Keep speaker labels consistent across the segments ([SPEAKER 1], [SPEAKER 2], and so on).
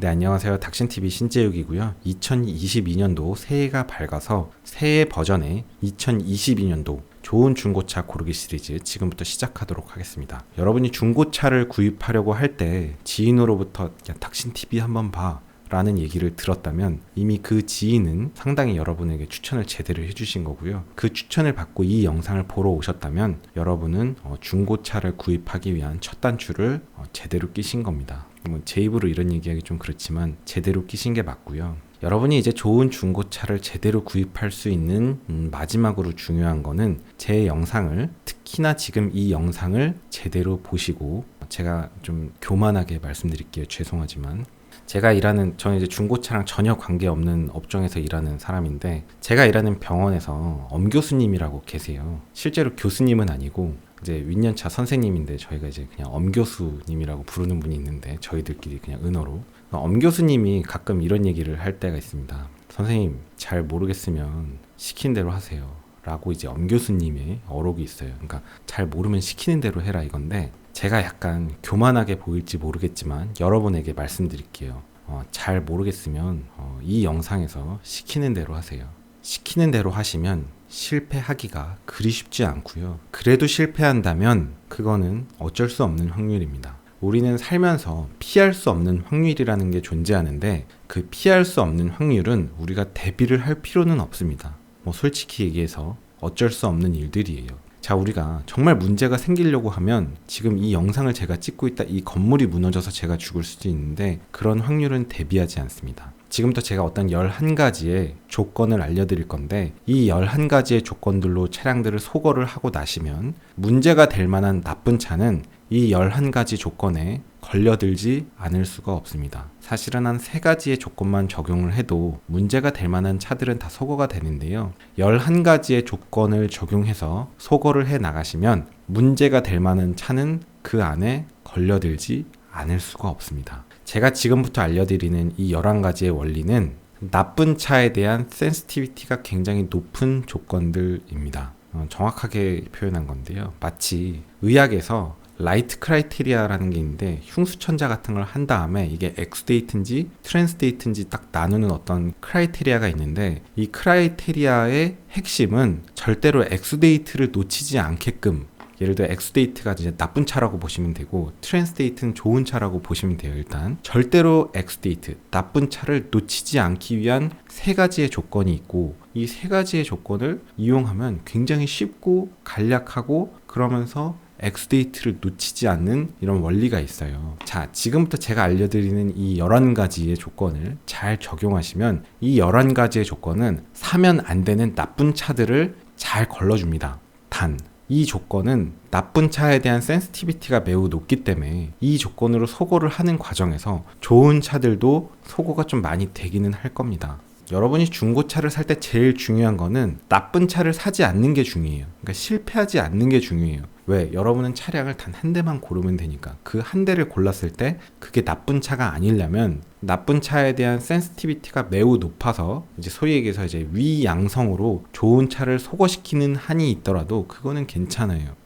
[SPEAKER 1] 네, 안녕하세요. 닥신TV 신재욱이고요. 2022년도 새해가 밝아서 새해 버전의 2022년도 좋은 중고차 고르기 시리즈 지금부터 시작하도록 하겠습니다. 여러분이 중고차를 구입하려고 할 때 지인으로부터 야, 닥신TV 한번 봐 라는 얘기를 들었다면 이미 그 지인은 상당히 여러분에게 추천을 제대로 해주신 거고요. 그 추천을 받고 이 영상을 보러 오셨다면 여러분은 중고차를 구입하기 위한 첫 단추를 제대로 끼신 겁니다. 제 입으로 이런 얘기하기 좀 그렇지만 제대로 끼신 게 맞고요. 여러분이 이제 좋은 중고차를 제대로 구입할 수 있는 마지막으로 중요한 거는 제 영상을, 특히나 지금 이 영상을 제대로 보시고, 제가 좀 교만하게 말씀드릴게요. 죄송하지만 저는 이제 중고차랑 전혀 관계없는 업종에서 일하는 사람인데, 제가 일하는 병원에서 엄교수님이라고 계세요. 실제로 교수님은 아니고 이제 윗년차 선생님인데 저희가 이제 그냥 엄교수님이라고 부르는 분이 있는데, 저희들끼리 그냥 은어로 엄교수님이 가끔 이런 얘기를 할 때가 있습니다. 선생님, 잘 모르겠으면 시킨 대로 하세요 라고 이제 엄교수님의 어록이 있어요. 그러니까 잘 모르면 시키는 대로 해라 이건데, 제가 약간 교만하게 보일지 모르겠지만 여러분에게 말씀드릴게요. 잘 모르겠으면 이 영상에서 시키는 대로 하세요. 시키는 대로 하시면 실패하기가 그리 쉽지 않고요. 그래도 실패한다면 그거는 어쩔 수 없는 확률입니다. 우리는 살면서 피할 수 없는 확률이라는 게 존재하는데, 그 피할 수 없는 확률은 우리가 대비를 할 필요는 없습니다. 솔직히 얘기해서 어쩔 수 없는 일들이에요. 자, 우리가 정말 문제가 생기려고 하면 지금 이 영상을 제가 찍고 있다 이 건물이 무너져서 제가 죽을 수도 있는데, 그런 확률은 대비하지 않습니다. 지금부터 제가 어떤 11가지의 조건을 알려드릴 건데, 이 11가지의 조건들로 차량들을 소거를 하고 나시면 문제가 될 만한 나쁜 차는 이 11가지 조건에 걸려들지 않을 수가 없습니다. 사실은 한 3가지의 조건만 적용을 해도 문제가 될 만한 차들은 다 소거가 되는데요. 11가지의 조건을 적용해서 소거를 해 나가시면 문제가 될 만한 차는 그 안에 걸려들지 않을 수가 없습니다. 제가 지금부터 알려드리는 이 11가지의 원리는 나쁜 차에 대한 센시티비티가 굉장히 높은 조건들입니다. 정확하게 표현한 건데요. 마치 의학에서 라이트 크라이테리아라는 게 있는데, 흉수천자 같은 걸 한 다음에 이게 엑스데이트인지 트랜스데이트인지 딱 나누는 어떤 크라이테리아가 있는데, 이 크라이테리아의 핵심은 절대로 엑스데이트를 놓치지 않게끔, 예를 들어 엑스데이트가 이제 나쁜 차라고 보시면 되고 트랜스데이트는 좋은 차라고 보시면 돼요. 일단 절대로 엑스데이트, 나쁜 차를 놓치지 않기 위한 3가지의 조건이 있고, 이 3가지의 조건을 이용하면 굉장히 쉽고 간략하고 그러면서 엑스데이트를 놓치지 않는 이런 원리가 있어요. 자, 지금부터 제가 알려드리는 이 11가지의 조건을 잘 적용하시면 이 11가지의 조건은 사면 안 되는 나쁜 차들을 잘 걸러줍니다. 단, 이 조건은 나쁜 차에 대한 센시티비티가 매우 높기 때문에 이 조건으로 소거를 하는 과정에서 좋은 차들도 소거가 좀 많이 되기는 할 겁니다. 여러분이 중고차를 살 때 제일 중요한 거는 나쁜 차를 사지 않는 게 중요해요. 그러니까 실패하지 않는 게 중요해요. 왜? 여러분은 차량을 단 한 대만 고르면 되니까. 그 한 대를 골랐을 때 그게 나쁜 차가 아니려면, 나쁜 차에 대한 센시티비티가 매우 높아서 이제 소위 얘기해서 이제 위양성으로 좋은 차를 소거시키는 한이 있더라도 그거는 괜찮아요.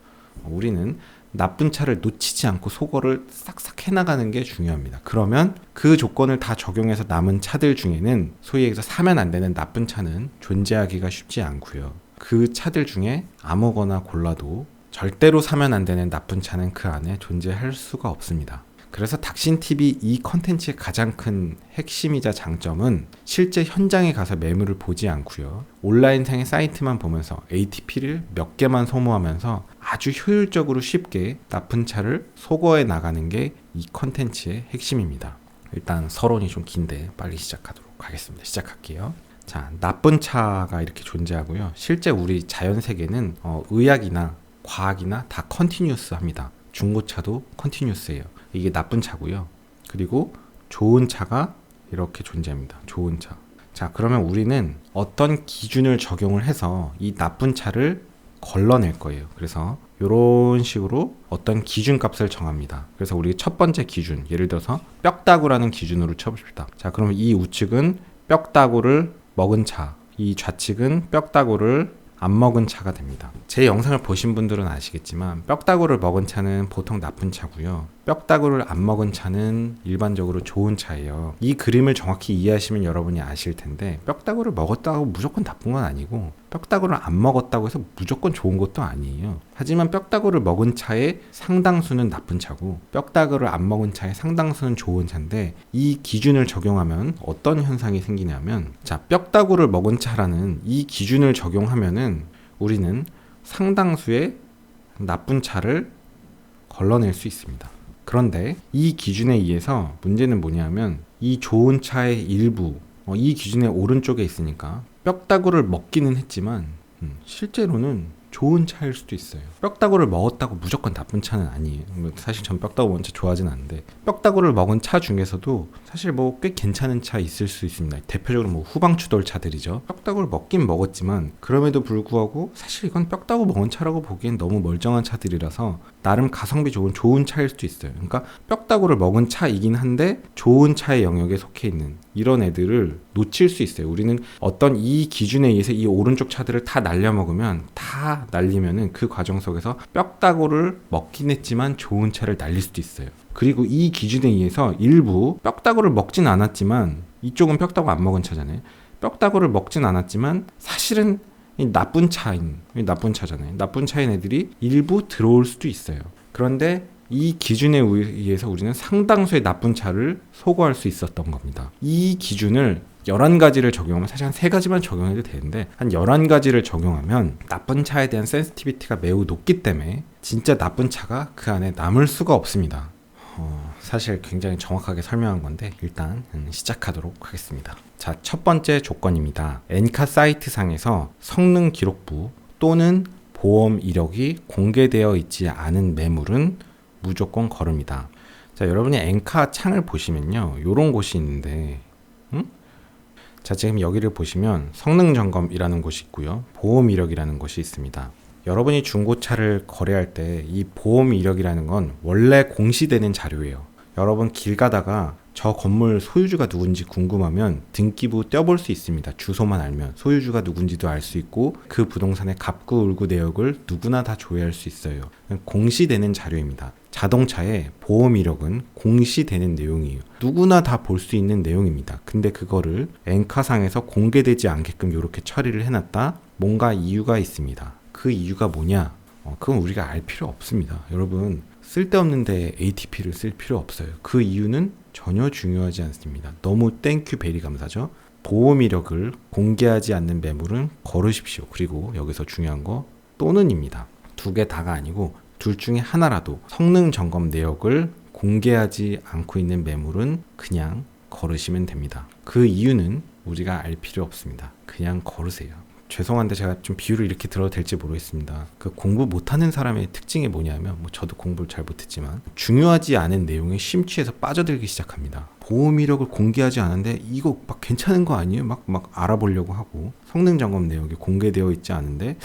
[SPEAKER 1] 우리는 나쁜 차를 놓치지 않고 소거를 싹싹 해나가는 게 중요합니다. 그러면 그 조건을 다 적용해서 남은 차들 중에는 소위 얘기해서 사면 안 되는 나쁜 차는 존재하기가 쉽지 않고요. 그 차들 중에 아무거나 골라도 절대로 사면 안 되는 나쁜 차는 그 안에 존재할 수가 없습니다. 그래서 닥신TV 이 컨텐츠의 가장 큰 핵심이자 장점은 실제 현장에 가서 매물을 보지 않고요. 온라인상의 사이트만 보면서 ATP를 몇 개만 소모하면서 아주 효율적으로 쉽게 나쁜 차를 소거해 나가는 게 이 컨텐츠의 핵심입니다. 일단 서론이 좀 긴데 빨리 시작하도록 하겠습니다. 시작할게요. 자, 나쁜 차가 이렇게 존재하고요. 실제 우리 자연세계는 의학이나 과학이나 다 컨티뉴스 합니다. 중고차도 컨티뉴스예요. 이게 나쁜 차고요. 그리고 좋은 차가 이렇게 존재합니다. 좋은 차. 자, 그러면 우리는 어떤 기준을 적용을 해서 이 나쁜 차를 걸러낼 거예요. 그래서 이런 식으로 어떤 기준값을 정합니다. 그래서 우리 첫 번째 기준, 예를 들어서 뼈다구라는 기준으로 쳐봅시다. 자, 그러면 이 우측은 뼈다구를 먹은 차, 이 좌측은 뼈다구를 안 먹은 차가 됩니다. 제 영상을 보신 분들은 아시겠지만 뼈다구를 먹은 차는 보통 나쁜 차고요. 뼈다구를 안 먹은 차는 일반적으로 좋은 차예요. 이 그림을 정확히 이해하시면 여러분이 아실 텐데 뼈다구를 먹었다고 무조건 나쁜 건 아니고 뼈다구를 안 먹었다고 해서 무조건 좋은 것도 아니에요. 하지만 뼈다구를 먹은 차의 상당수는 나쁜 차고 뼈다구를 안 먹은 차의 상당수는 좋은 차인데 이 기준을 적용하면 어떤 현상이 생기냐면 자, 뼈다구를 먹은 차라는 이 기준을 적용하면은 우리는 상당수의 나쁜 차를 걸러낼 수 있습니다. 그런데 이 기준에 의해서 문제는 뭐냐면 이 좋은 차의 일부 이 기준의 오른쪽에 있으니까 뼈다구를 먹기는 했지만 실제로는 좋은 차일 수도 있어요. 뼈다구를 먹었다고 무조건 나쁜 차는 아니에요. 사실 전 뼈다구 먹은 차 좋아하진 않는데 뼈다구를 먹은 차 중에서도 사실 뭐 꽤 괜찮은 차 있을 수 있습니다. 대표적으로 뭐 후방추돌 차들이죠. 뼈다구를 먹긴 먹었지만 그럼에도 불구하고 사실 이건 뼈다구 먹은 차라고 보기엔 너무 멀쩡한 차들이라서 나름 가성비 좋은 차일 수도 있어요. 그러니까 뼈다구를 먹은 차이긴 한데 좋은 차의 영역에 속해 있는 이런 애들을 놓칠 수 있어요. 우리는 어떤 이 기준에 의해서 이 오른쪽 차들을 다 날려먹으면 다 날리면은 그 과정 속에서 뼈다구를 먹긴 했지만 좋은 차를 날릴 수도 있어요. 그리고 이 기준에 의해서 일부 뼈다구를 먹진 않았지만 이쪽은 뼈다구 안 먹은 차잖아요. 뼈다구를 먹진 않았지만 사실은 나쁜 차잖아요. 나쁜 차인 애들이 일부 들어올 수도 있어요. 그런데 이 기준에 의해서 우리는 상당수의 나쁜 차를 소거할 수 있었던 겁니다. 이 기준을 11가지를 적용하면 사실 한 3가지만 적용해도 되는데 한 11가지를 적용하면 나쁜 차에 대한 센시티비티가 매우 높기 때문에 진짜 나쁜 차가 그 안에 남을 수가 없습니다. 사실 굉장히 정확하게 설명한 건데 일단 시작하도록 하겠습니다. 자, 첫 번째 조건입니다. 엔카 사이트 상에서 성능 기록부 또는 보험 이력이 공개되어 있지 않은 매물은 무조건 거릅니다. 자, 여러분이 엔카 창을 보시면요, 요런 곳이 있는데 자, 지금 여기를 보시면 성능 점검이라는 곳이 있고요, 보험 이력이라는 것이 있습니다. 여러분이 중고차를 거래할 때 이 보험 이력이라는 건 원래 공시되는 자료예요. 여러분 길 가다가 저 건물 소유주가 누군지 궁금하면 등기부 떼볼 수 있습니다. 주소만 알면 소유주가 누군지도 알 수 있고 그 부동산의 갑구 을구 내역을 누구나 다 조회할 수 있어요. 공시되는 자료입니다. 자동차의 보험 이력은 공시되는 내용이에요. 누구나 다 볼 수 있는 내용입니다. 근데 그거를 엔카상에서 공개되지 않게끔 이렇게 처리를 해놨다. 뭔가 이유가 있습니다. 그 이유가 뭐냐? 그건 우리가 알 필요 없습니다. 여러분 쓸데없는데 ATP를 쓸 필요 없어요. 그 이유는 전혀 중요하지 않습니다. 너무 땡큐 베리 감사죠. 보험 이력을 공개하지 않는 매물은 거르십시오. 그리고 여기서 중요한 거 또는입니다. 2개 다가 아니고 둘 중에 하나라도 성능 점검 내역을 공개하지 않고 있는 매물은 그냥 거르시면 됩니다. 그 이유는 우리가 알 필요 없습니다. 그냥 거르세요. 죄송한데 제가 좀 비유를 이렇게 들어도 될지 모르겠습니다. 그 공부 못하는 사람의 특징이 뭐냐면 저도 공부를 잘 못했지만 중요하지 않은 내용에 심취해서 빠져들기 시작합니다. 보험 이력을 공개하지 않은데 이거 막 괜찮은 거 아니에요? 막 알아보려고 하고 성능 점검 내역이 공개되어 있지 않은데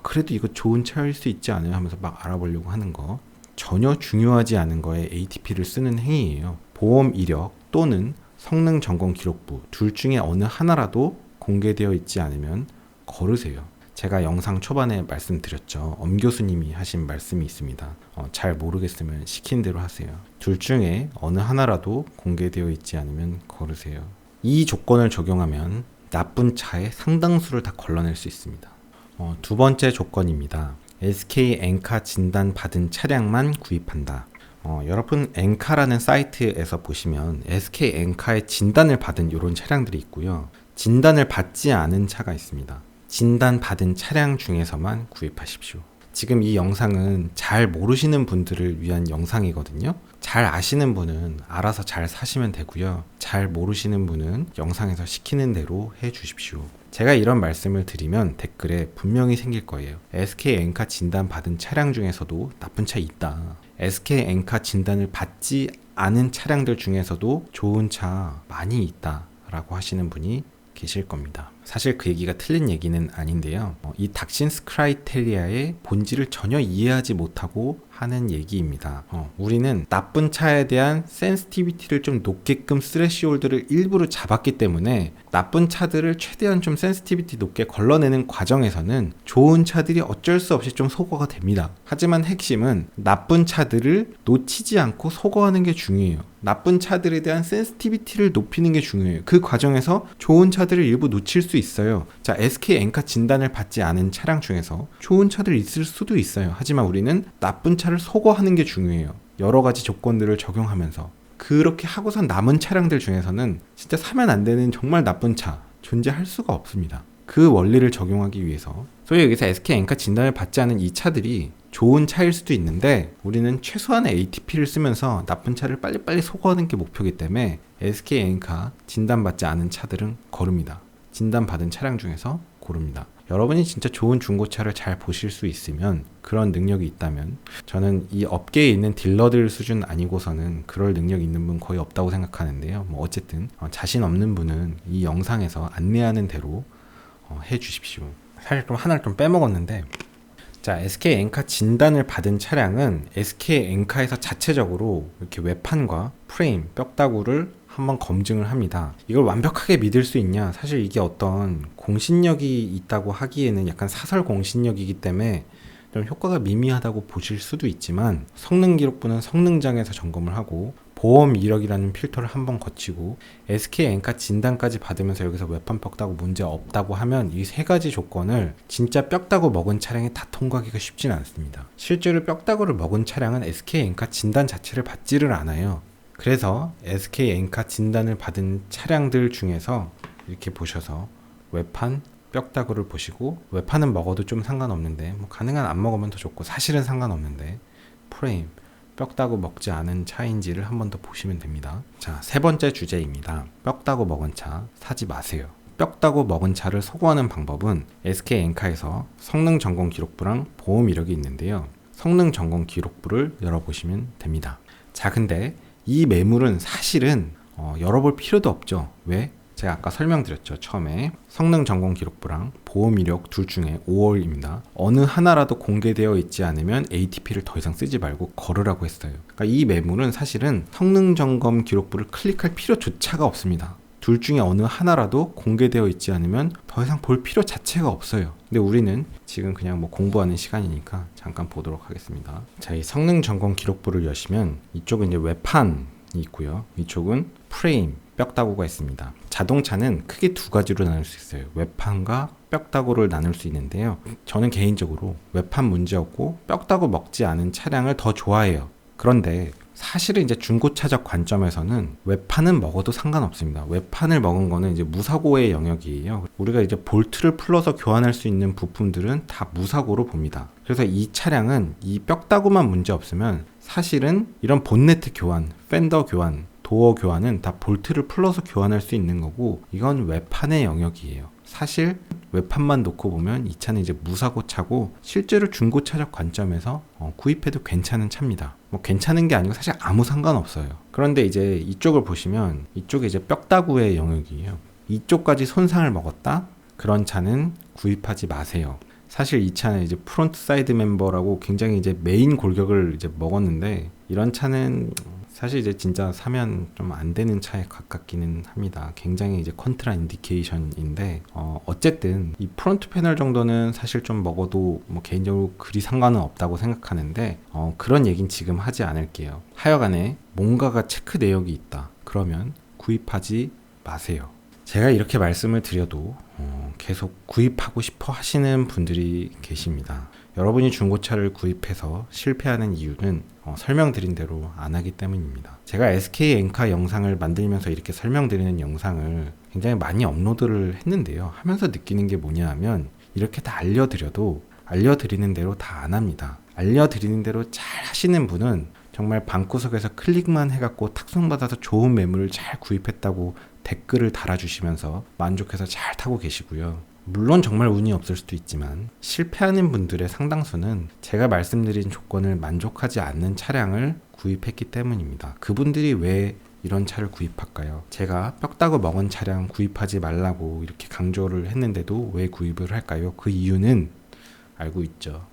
[SPEAKER 1] 그래도 이거 좋은 차일 수 있지 않아요? 하면서 막 알아보려고 하는 거 전혀 중요하지 않은 거에 ATP를 쓰는 행위예요. 보험 이력 또는 성능 점검 기록부 둘 중에 어느 하나라도 공개되어 있지 않으면 거르세요. 제가 영상 초반에 말씀드렸죠. 엄 교수님이 하신 말씀이 있습니다. 잘 모르겠으면 시킨 대로 하세요. 둘 중에 어느 하나라도 공개되어 있지 않으면 거르세요. 이 조건을 적용하면 나쁜 차의 상당수를 다 걸러낼 수 있습니다. 2번째 조건입니다. SK 엔카 진단 받은 차량만 구입한다. 여러분 엔카라는 사이트에서 보시면 SK 엔카의 진단을 받은 이런 차량들이 있고요. 진단을 받지 않은 차가 있습니다. 진단받은 차량 중에서만 구입하십시오. 지금 이 영상은 잘 모르시는 분들을 위한 영상이거든요. 잘 아시는 분은 알아서 잘 사시면 되고요. 잘 모르시는 분은 영상에서 시키는 대로 해주십시오. 제가 이런 말씀을 드리면 댓글에 분명히 생길 거예요. SK 엔카 진단 받은 차량 중에서도 나쁜 차 있다. SK 엔카 진단을 받지 않은 차량들 중에서도 좋은 차 많이 있다 라고 하시는 분이 계실 겁니다. 사실 그 얘기가 틀린 얘기는 아닌데요. 이 닥신스 크라이테리아의 본질을 전혀 이해하지 못하고 하는 얘기입니다. 우리는 나쁜 차에 대한 센시티비티를 좀 높게끔 스레시홀드를 일부러 잡았기 때문에 나쁜 차들을 최대한 좀 센시티비티 높게 걸러내는 과정에서는 좋은 차들이 어쩔 수 없이 좀 소거가 됩니다. 하지만 핵심은 나쁜 차들을 놓치지 않고 소거하는 게 중요해요. 나쁜 차들에 대한 센시티비티를 높이는 게 중요해요. 그 과정에서 좋은 차들을 일부 놓칠 수 있어요. 자, SK 엔카 진단을 받지 않은 차량 중에서 좋은 차들이 있을 수도 있어요. 하지만 우리는 나쁜 차를 소거하는 게 중요해요. 여러 가지 조건들을 적용하면서. 그렇게 하고선 남은 차량들 중에서는 진짜 사면 안 되는 정말 나쁜 차 존재할 수가 없습니다. 그 원리를 적용하기 위해서. 소위 여기서 SK 엔카 진단을 받지 않은 이 차들이 좋은 차일 수도 있는데 우리는 최소한의 ATP를 쓰면서 나쁜 차를 빨리빨리 소거하는 게 목표이기 때문에 SK 엔카 진단받지 않은 차들은 거릅니다. 진단받은 차량 중에서 고릅니다. 여러분이 진짜 좋은 중고차를 잘 보실 수 있으면, 그런 능력이 있다면, 저는 이 업계에 있는 딜러들 수준 아니고서는 그럴 능력이 있는 분 거의 없다고 생각하는데요. 어쨌든 자신 없는 분은 이 영상에서 안내하는 대로 해 주십시오. 사실 좀 하나를 좀 빼먹었는데, 자, SK 엔카 진단을 받은 차량은 SK 엔카에서 자체적으로 이렇게 외판과 프레임, 뼈다구를 한번 검증을 합니다. 이걸 완벽하게 믿을 수 있냐? 사실 이게 어떤 공신력이 있다고 하기에는 약간 사설 공신력이기 때문에 좀 효과가 미미하다고 보실 수도 있지만, 성능기록부는 성능장에서 점검을 하고 보험 이력이라는 필터를 한번 거치고 SK 엔카 진단까지 받으면서 여기서 외판 뼈다구 문제 없다고 하면 이 세 가지 조건을 진짜 뼈다구 먹은 차량이 다 통과하기가 쉽지는 않습니다. 실제로 뼈다구를 먹은 차량은 SK 엔카 진단 자체를 받지를 않아요. 그래서 SK 엔카 진단을 받은 차량들 중에서 이렇게 보셔서 외판, 뼈다구를 보시고, 외판은 먹어도 좀 상관없는데 가능한 안 먹으면 더 좋고 사실은 상관없는데 프레임, 뼈다구 먹지 않은 차인지를 한 번 더 보시면 됩니다. 자, 세 번째 주제입니다. 뼈다구 먹은 차 사지 마세요. 뼈다구 먹은 차를 소거하는 방법은 SK 엔카에서 성능 점검 기록부랑 보험 이력이 있는데요. 성능 점검 기록부를 열어보시면 됩니다. 자, 근데 이 매물은 사실은 열어볼 필요도 없죠. 왜? 제가 아까 설명드렸죠. 처음에 성능 점검 기록부랑 보험 이력 둘 중에 5월입니다. 어느 하나라도 공개되어 있지 않으면 ATP를 더 이상 쓰지 말고 걸으라고 했어요. 그러니까 이 매물은 사실은 성능 점검 기록부를 클릭할 필요조차가 없습니다. 둘 중에 어느 하나라도 공개되어 있지 않으면 더 이상 볼 필요 자체가 없어요. 근데 우리는 지금 그냥 공부하는 시간이니까 잠깐 보도록 하겠습니다. 자, 이 성능 점검 기록부를 여시면 이쪽은 이제 외판이 있고요. 이쪽은 프레임, 뼈다구가 있습니다. 자동차는 크게 두 가지로 나눌 수 있어요. 외판과 뼈다구를 나눌 수 있는데요. 저는 개인적으로 외판 문제 없고 뼈다구 먹지 않은 차량을 더 좋아해요. 그런데 사실은 이제 중고차적 관점에서는 외판은 먹어도 상관없습니다. 외판을 먹은 거는 이제 무사고의 영역이에요. 우리가 이제 볼트를 풀러서 교환할 수 있는 부품들은 다 무사고로 봅니다. 그래서 이 차량은 이 뼈다구만 문제 없으면 사실은 이런 본네트 교환, 팬더 교환, 도어 교환은 다 볼트를 풀러서 교환할 수 있는 거고, 이건 외판의 영역이에요. 사실 외판만 놓고 보면 이 차는 이제 무사고 차고 실제로 중고차적 관점에서 구입해도 괜찮은 차입니다. 괜찮은 게 아니고 사실 아무 상관없어요. 그런데 이제 이쪽을 보시면 이쪽이 이제 뼈다구의 영역이에요. 이쪽까지 손상을 먹었다? 그런 차는 구입하지 마세요. 사실 이 차는 이제 프론트 사이드 멤버라고 굉장히 이제 메인 골격을 이제 먹었는데, 이런 차는 사실 이제 진짜 사면 좀 안 되는 차에 가깝기는 합니다. 굉장히 이제 컨트라 인디케이션인데, 어쨌든 이 프론트 패널 정도는 사실 좀 먹어도 개인적으로 그리 상관은 없다고 생각하는데, 그런 얘기는 지금 하지 않을게요. 하여간에 뭔가가 체크 내역이 있다. 그러면 구입하지 마세요. 제가 이렇게 말씀을 드려도 계속 구입하고 싶어 하시는 분들이 계십니다. 여러분이 중고차를 구입해서 실패하는 이유는 설명드린 대로 안 하기 때문입니다. 제가 SK 엔카 영상을 만들면서 이렇게 설명드리는 영상을 굉장히 많이 업로드를 했는데요. 하면서 느끼는 게 뭐냐 하면, 이렇게 다 알려드려도 알려드리는 대로 다 안 합니다. 알려드리는 대로 잘 하시는 분은 정말 방구석에서 클릭만 해갖고 탁송받아서 좋은 매물을 잘 구입했다고 댓글을 달아주시면서 만족해서 잘 타고 계시고요. 물론 정말 운이 없을 수도 있지만 실패하는 분들의 상당수는 제가 말씀드린 조건을 만족하지 않는 차량을 구입했기 때문입니다. 그분들이 왜 이런 차를 구입할까요? 제가 뼈다구 먹은 차량 구입하지 말라고 이렇게 강조를 했는데도 왜 구입을 할까요? 그 이유는 알고 있죠.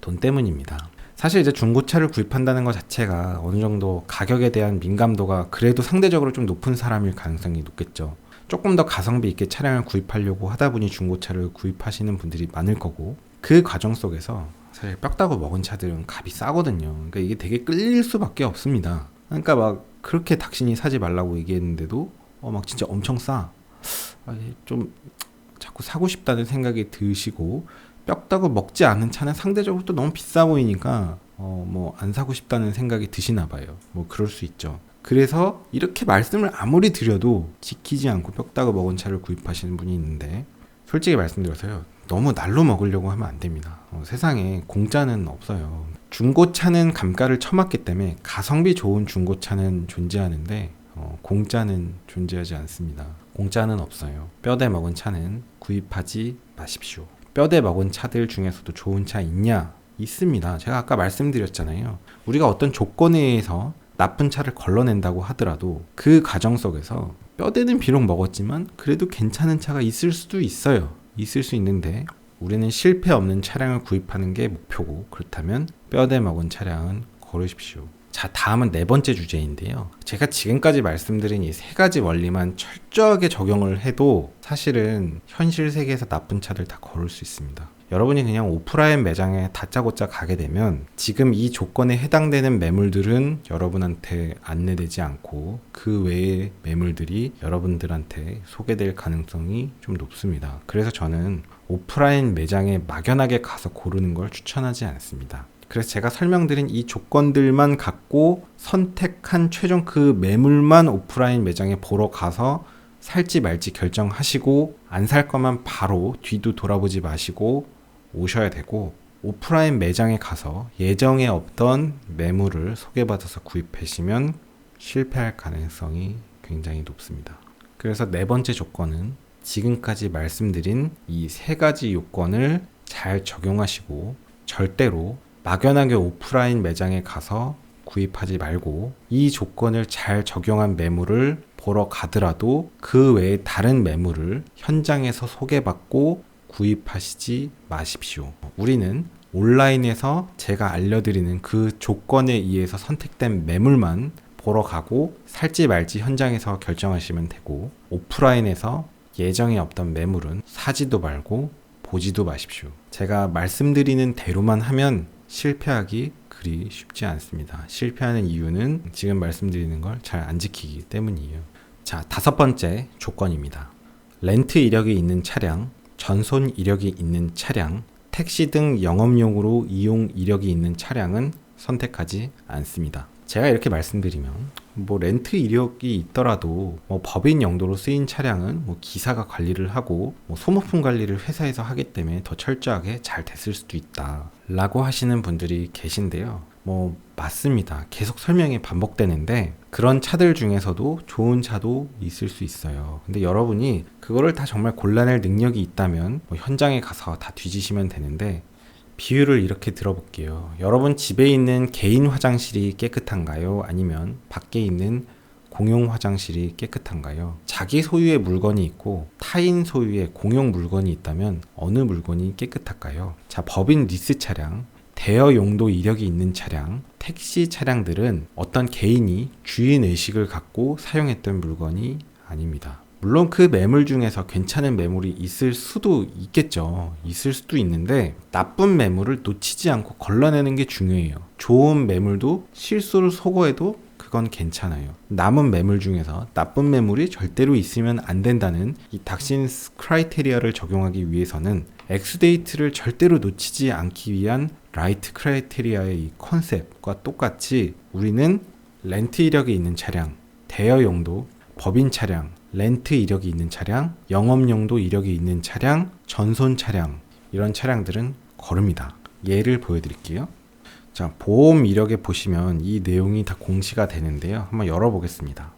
[SPEAKER 1] 돈 때문입니다. 사실 이제 중고차를 구입한다는 것 자체가 어느 정도 가격에 대한 민감도가 그래도 상대적으로 좀 높은 사람일 가능성이 높겠죠. 조금 더 가성비 있게 차량을 구입하려고 하다 보니 중고차를 구입하시는 분들이 많을 거고, 그 과정 속에서 사실 뼈 따고 먹은 차들은 값이 싸거든요. 그러니까 이게 되게 끌릴 수밖에 없습니다. 그러니까 막 그렇게 당신이 사지 말라고 얘기했는데도 막 진짜 엄청 싸. 좀 자꾸 사고 싶다는 생각이 드시고, 뼈 따고 먹지 않은 차는 상대적으로 또 너무 비싸 보이니까 뭐 안 사고 싶다는 생각이 드시나 봐요. 뭐 그럴 수 있죠. 그래서 이렇게 말씀을 아무리 드려도 지키지 않고 뼈 따고 먹은 차를 구입하시는 분이 있는데, 솔직히 말씀드려서요, 너무 날로 먹으려고 하면 안 됩니다. 세상에 공짜는 없어요. 중고차는 감가를 쳐맞기 때문에 가성비 좋은 중고차는 존재하는데 공짜는 존재하지 않습니다. 공짜는 없어요. 뼈대 먹은 차는 구입하지 마십시오. 뼈대 먹은 차들 중에서도 좋은 차 있냐? 있습니다. 제가 아까 말씀드렸잖아요. 우리가 어떤 조건에 의해서 나쁜 차를 걸러낸다고 하더라도 그 과정 속에서 뼈대는 비록 먹었지만 그래도 괜찮은 차가 있을 수도 있어요. 있을 수 있는데 우리는 실패 없는 차량을 구입하는 게 목표고, 그렇다면 뼈대 먹은 차량은 고르십시오. 자, 다음은 네 번째 주제인데요. 제가 지금까지 말씀드린 이 세 가지 원리만 철저하게 적용을 해도 사실은 현실 세계에서 나쁜 차들 다 고를 수 있습니다. 여러분이 그냥 오프라인 매장에 다짜고짜 가게 되면 지금 이 조건에 해당되는 매물들은 여러분한테 안내되지 않고 그 외의 매물들이 여러분들한테 소개될 가능성이 좀 높습니다. 그래서 저는 오프라인 매장에 막연하게 가서 고르는 걸 추천하지 않습니다. 그래서 제가 설명드린 이 조건들만 갖고 선택한 최종 그 매물만 오프라인 매장에 보러 가서 살지 말지 결정하시고, 안 살 거면 바로 뒤도 돌아보지 마시고 오셔야 되고, 오프라인 매장에 가서 예정에 없던 매물을 소개받아서 구입하시면 실패할 가능성이 굉장히 높습니다. 그래서 네 번째 조건은 지금까지 말씀드린 이 세 가지 요건을 잘 적용하시고, 절대로 막연하게 오프라인 매장에 가서 구입하지 말고, 이 조건을 잘 적용한 매물을 보러 가더라도 그 외에 다른 매물을 현장에서 소개받고 구입하시지 마십시오. 우리는 온라인에서 제가 알려드리는 그 조건에 의해서 선택된 매물만 보러 가고 살지 말지 현장에서 결정하시면 되고, 오프라인에서 예정에 없던 매물은 사지도 말고 보지도 마십시오. 제가 말씀드리는 대로만 하면 실패하기 그리 쉽지 않습니다. 실패하는 이유는 지금 말씀드리는 걸 잘 안 지키기 때문이에요. 자, 다섯 번째 조건입니다. 렌트 이력이 있는 차량, 전손 이력이 있는 차량, 택시 등 영업용으로 이용 이력이 있는 차량은 선택하지 않습니다. 제가 이렇게 말씀드리면 렌트 이력이 있더라도 법인 용도로 쓰인 차량은 기사가 관리를 하고 소모품 관리를 회사에서 하기 때문에 더 철저하게 잘 됐을 수도 있다 라고 하시는 분들이 계신데요. 맞습니다. 계속 설명이 반복되는데 그런 차들 중에서도 좋은 차도 있을 수 있어요. 근데 여러분이 그거를 다 정말 골라낼 능력이 있다면 현장에 가서 다 뒤지시면 되는데, 비유를 이렇게 들어볼게요. 여러분 집에 있는 개인 화장실이 깨끗한가요? 아니면 밖에 있는 공용 화장실이 깨끗한가요? 자기 소유의 물건이 있고 타인 소유의 공용 물건이 있다면 어느 물건이 깨끗할까요? 자, 법인 리스 차량, 대여 용도 이력이 있는 차량, 택시 차량들은 어떤 개인이 주인의식을 갖고 사용했던 물건이 아닙니다. 물론 그 매물 중에서 괜찮은 매물이 있을 수도 있겠죠. 있을 수도 있는데 나쁜 매물을 놓치지 않고 걸러내는 게 중요해요. 좋은 매물도 실수를 속어해도 그건 괜찮아요. 남은 매물 중에서 나쁜 매물이 절대로 있으면 안 된다는 이 닥신스 크라이테리아를 적용하기 위해서는 엑스데이트를 절대로 놓치지 않기 위한 라이트 크라이테리아의 이 컨셉과 똑같이 우리는 렌트 이력이 있는 차량, 대여 용도, 법인 차량, 렌트 이력이 있는 차량, 영업용도 이력이 있는 차량, 전손 차량, 이런 차량들은 거릅니다. 예를 보여드릴게요. 자, 보험 이력에 보시면 이 내용이 다 공시가 되는데요. 한번 열어보겠습니다.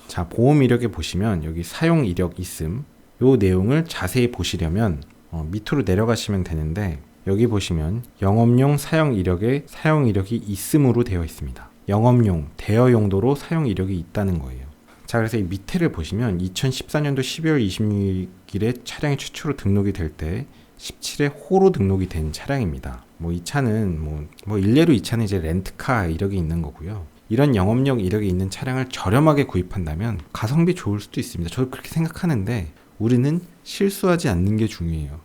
[SPEAKER 1] 자, 보험 이력에 보시면 여기 사용 이력 있음, 요 내용을 자세히 보시려면 밑으로 내려가시면 되는데, 여기 보시면 영업용 사용 이력에 사용 이력이 있음으로 되어 있습니다. 영업용, 대여 용도로 사용 이력이 있다는 거예요. 자, 그래서 이 밑에를 보시면 2014년도 12월 26일에 차량이 최초로 등록이 될 때 17회 호로 등록이 된 차량입니다. 뭐 이 차는 뭐 일례로 이 차는 이제 렌트카 이력이 있는 거고요. 이런 영업용 이력이 있는 차량을 저렴하게 구입한다면 가성비 좋을 수도 있습니다. 저도 그렇게 생각하는데 우리는 실수하지 않는 게 중요해요.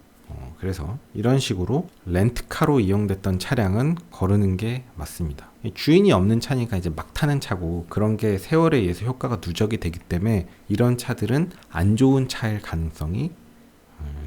[SPEAKER 1] 그래서 이런 식으로 렌트카로 이용됐던 차량은 거르는 게 맞습니다. 주인이 없는 차니까 이제 막 타는 차고 그런 게 세월에 의해서 효과가 누적이 되기 때문에 이런 차들은 안 좋은 차일 가능성이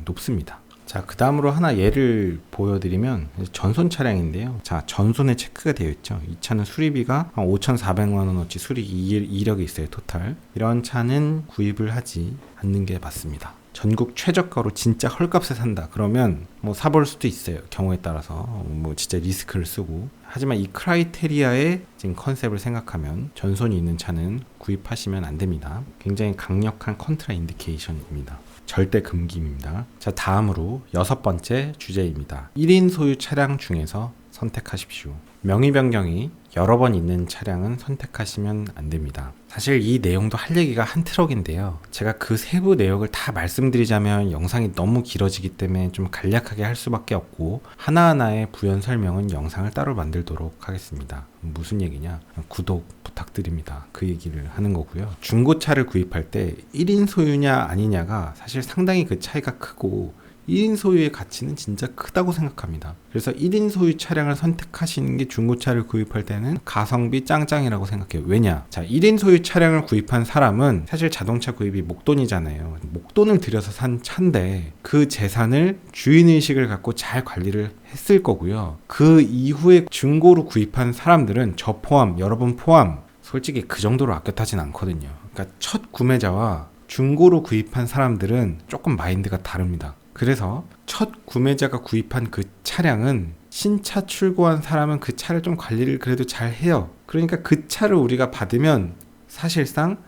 [SPEAKER 1] 높습니다. 자, 그 다음으로 하나 예를 보여드리면 전손 차량인데요. 자, 전손에 체크가 되어 있죠. 이 차는 수리비가 한 5,400만원어치 수리 이력이 있어요. 토탈. 이런 차는 구입을 하지 않는 게 맞습니다. 전국 최저가로 진짜 헐값에 산다 그러면 뭐 사볼 수도 있어요. 경우에 따라서 뭐 진짜 리스크를 쓰고. 하지만 이 크라이테리아의 지금 컨셉을 생각하면 전손이 있는 차는 구입하시면 안 됩니다. 굉장히 강력한 컨트라 인디케이션입니다. 절대 금기입니다. 자, 다음으로 6번째 주제입니다. 1인 소유 차량 중에서 선택하십시오. 명의 변경이 여러 번 있는 차량은 선택하시면 안 됩니다. 사실 이 내용도 할 얘기가 한 트럭인데요. 제가 그 세부 내역을 다 말씀드리자면 영상이 너무 길어지기 때문에 좀 간략하게 할 수밖에 없고 하나하나의 부연 설명은 영상을 따로 만들도록 하겠습니다. 무슨 얘기냐? 구독 부탁드립니다. 그 얘기를 하는 거고요. 중고차를 구입할 때 1인 소유냐 아니냐가 사실 상당히 그 차이가 크고 1인 소유의 가치는 진짜 크다고 생각합니다. 그래서 1인 소유 차량을 선택하시는 게 중고차를 구입할 때는 가성비 짱짱이라고 생각해요. 왜냐? 자, 1인 소유 차량을 구입한 사람은 사실 자동차 구입이 목돈이잖아요. 목돈을 들여서 산 차인데 그 재산을 주인의식을 갖고 잘 관리를 했을 거고요. 그 이후에 중고로 구입한 사람들은 저 포함, 여러분 포함 솔직히 그 정도로 아껴 타진 않거든요. 그러니까 첫 구매자와 중고로 구입한 사람들은 조금 마인드가 다릅니다. 그래서 첫 구매자가 구입한 그 차량은 신차 출고한 사람은 그 차를 좀 관리를 그래도 잘 해요. 그러니까 그 차를 우리가 받으면 사실상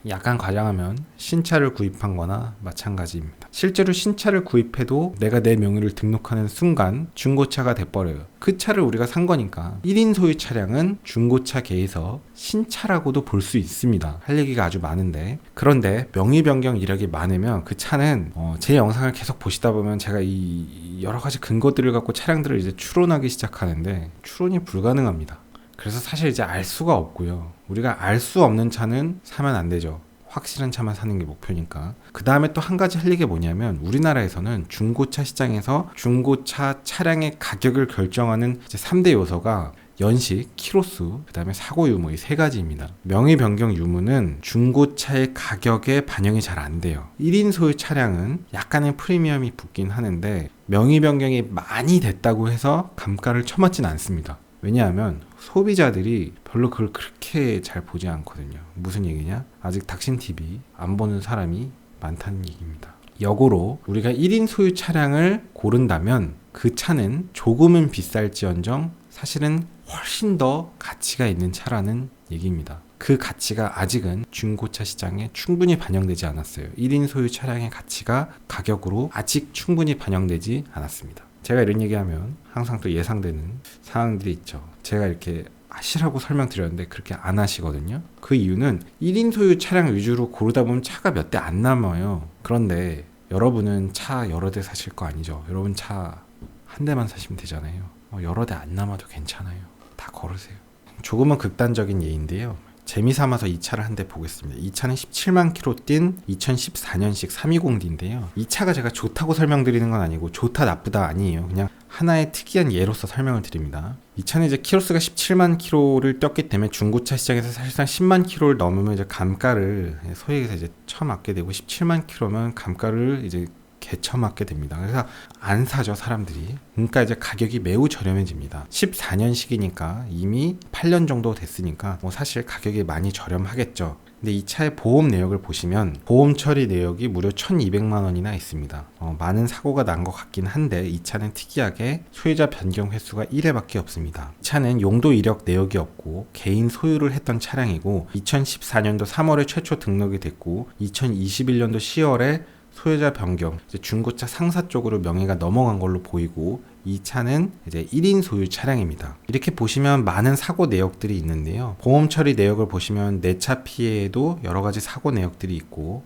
[SPEAKER 1] 약간 과장하면 신차를 구입한 거나 마찬가지입니다. 실제로 신차를 구입해도 내가 내 명의를 등록하는 순간 중고차가 돼버려요. 그 차를 우리가 산 거니까 1인 소유 차량은 중고차계에서 신차라고도 볼 수 있습니다. 할 얘기가 아주 많은데 그런데 명의 변경 이력이 많으면 그 차는 제 영상을 계속 보시다 보면 제가 이 여러 가지 근거들을 갖고 차량들을 이제 추론하기 시작하는데 추론이 불가능합니다. 그래서 사실 이제 알 수가 없고요. 우리가 알 수 없는 차는 사면 안 되죠. 확실한 차만 사는 게 목표니까. 그 다음에 또 한 가지 할 얘기가 뭐냐면 우리나라에서는 중고차 시장에서 중고차 차량의 가격을 결정하는 이제 3대 요소가 연식, 키로수, 그 다음에 사고 유무 이 세 가지입니다. 명의 변경 유무는 중고차의 가격에 반영이 잘 안 돼요. 1인 소유 차량은 약간의 프리미엄이 붙긴 하는데 명의 변경이 많이 됐다고 해서 감가를 쳐맞진 않습니다. 왜냐하면 소비자들이 별로 그걸 그렇게 잘 보지 않거든요. 무슨 얘기냐? 아직 닥신TV 안 보는 사람이 많다는 얘기입니다. 역으로 우리가 1인 소유 차량을 고른다면 그 차는 조금은 비쌀지언정 사실은 훨씬 더 가치가 있는 차라는 얘기입니다. 그 가치가 아직은 중고차 시장에 충분히 반영되지 않았어요. 1인 소유 차량의 가치가 가격으로 아직 충분히 반영되지 않았습니다. 제가 이런 얘기하면 항상 또 예상되는 상황들이 있죠. 제가 이렇게 하시라고 설명드렸는데 그렇게 안 하시거든요. 그 이유는 1인 소유 차량 위주로 고르다 보면 차가 몇 대 안 남아요. 그런데 여러분은 차 여러 대 사실 거 아니죠. 여러분 차 한 대만 사시면 되잖아요. 여러 대 안 남아도 괜찮아요. 다 걸으세요. 조금은 극단적인 예인데요. 재미삼아서 이 차를 한 대 보겠습니다. 이 차는 17만 킬로 뛴 2014년식 320D인데요. 이 차가 제가 좋다고 설명드리는 건 아니고 좋다 나쁘다 아니에요. 그냥 하나의 특이한 예로서 설명을 드립니다. 이 차는 이제 키로수가 17만 킬로를 떴기 때문에 중고차 시장에서 사실상 10만 킬로를 넘으면 이제 감가를 소위 얘기해서 이제 처맞게 되고 17만 킬로면 감가를 이제 개처맞게 됩니다. 그래서 안 사죠, 사람들이. 그러니까 이제 가격이 매우 저렴해집니다. 14년식이니까 이미 8년 정도 됐으니까 뭐 사실 가격이 많이 저렴하겠죠. 근데 이 차의 보험 내역을 보시면 보험 처리 내역이 무려 1,200만 원이나 있습니다. 많은 사고가 난 것 같긴 한데 이 차는 특이하게 소유자 변경 횟수가 1회밖에 없습니다. 이 차는 용도 이력 내역이 없고 개인 소유를 했던 차량이고 2014년도 3월에 최초 등록이 됐고 2021년도 10월에 소유자 변경, 이제 중고차 상사 쪽으로 명의가 넘어간 걸로 보이고 이 차는 이제 1인 소유 차량입니다. 이렇게 보시면 많은 사고 내역들이 있는데요. 보험 처리 내역을 보시면 내차 피해에도 여러 가지 사고 내역들이 있고